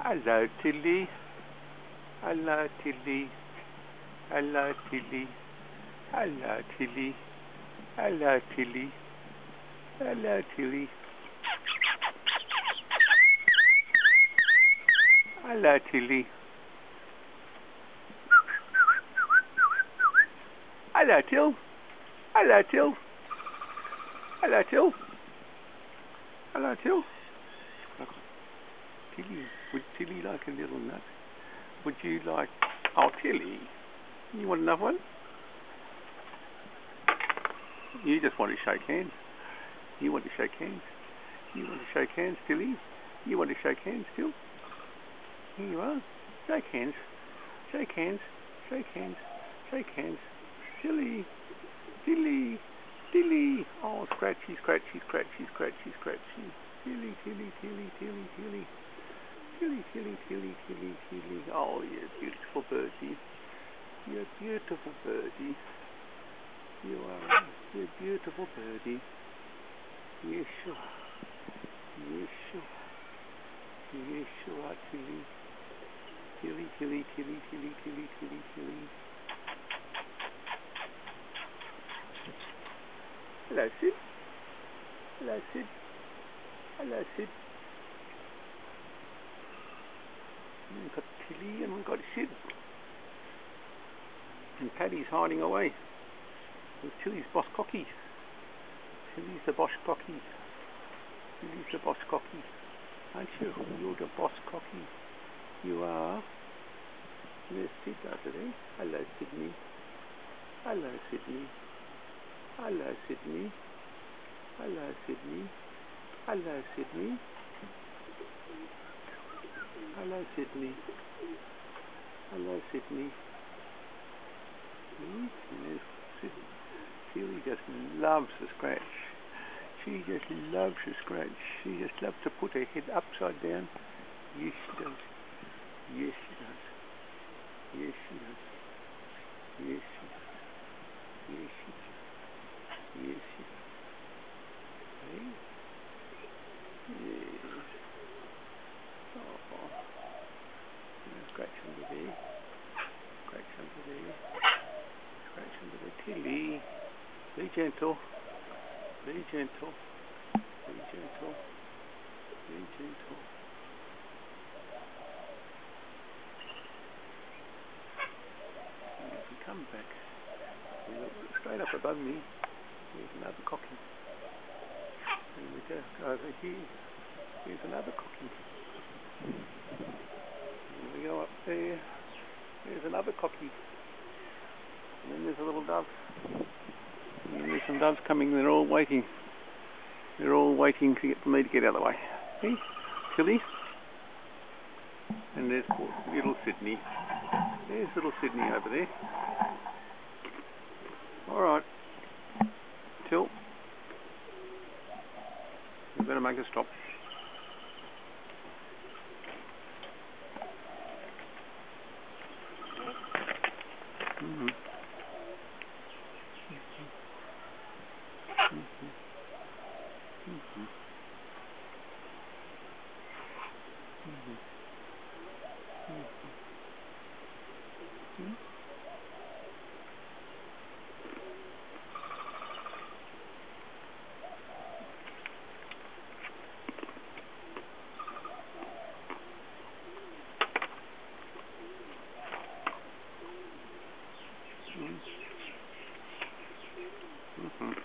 Hello, Tilly. Hello, Tilly. Hello, Tilly. Hello, Tilly. Hello, Tilly. Hello, Tilly. Hello, Tilly. Hello, Till. Hello, Till. Hello, Till. Hello, Till. Tilly, would Tilly like a little nut? Would you like... Oh, Tilly, you want another one? You just want to shake hands. You want to shake hands. You want to shake hands, Tilly? You want to shake hands, Till? Here you are. Shake hands. Shake hands. Shake hands. Shake hands. Tilly. Tilly. Tilly. Oh, scratchy, scratchy, scratchy, scratchy, scratchy. Tilly, Tilly, Tilly, Tilly, Tilly. Tilly, Tilly, Tilly, Tilly, Tilly. Oh, you're a beautiful birdie. You're a beautiful birdie. You are. You're a beautiful birdie. Yes, you are. Yes, you are. Yes, you are, Tilly. Tilly, Tilly, Tilly, Tilly, Tilly, Tilly, Tilly. Hello, Sid. Hello, Sid. Hello, Sid. We've got Tilly and we've got Sid. And Paddy's hiding away. With Tilly's boss cocky. Tilly's the boss cocky. Tilly's the boss cocky. Aren't you? You're the boss cocky. You are. There's Sid over there. Hello, Sydney. Hello, Sydney. Hello, Sydney. Hello, Sydney. Hello, Sydney. Hello, Sydney. Hello, Sydney. Tilly just loves a scratch. She just loves a scratch. She just loves to put her head upside down. Yes, she does. Yes, she does. Yes, she does. Yes, she does. Yes, she does. Yes, she does. Hey? Yes. Oh. Scratch under there. Scratch under there. Scratch under the Tilly. Be gentle. Be gentle. Be gentle. Be gentle. And if you come back, you look straight up above me, there's another cocky. And we go over here, there's another cocky. And we go up there, there's another cocky. And then there's a little dove. And then there's some doves coming, they're all waiting. They're all waiting for me to get out of the way. See? Tilly? And there's little Sydney. There's little Sydney over there. Alright. Till. You better make a stop. Mm-hmm. Mm-hmm. Mm-hmm. Mm-hmm.